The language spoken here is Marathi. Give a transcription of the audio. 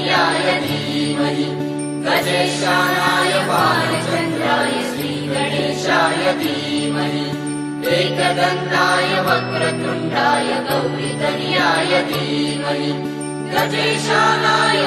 श्रीगणेशाय धीमहि गजेशानाय बालचन्द्राय श्रीगणेशाय धीमहि एकदन्ताय वक्रतुण्डाय गौरीतनयाय धीमहि गजेशानाय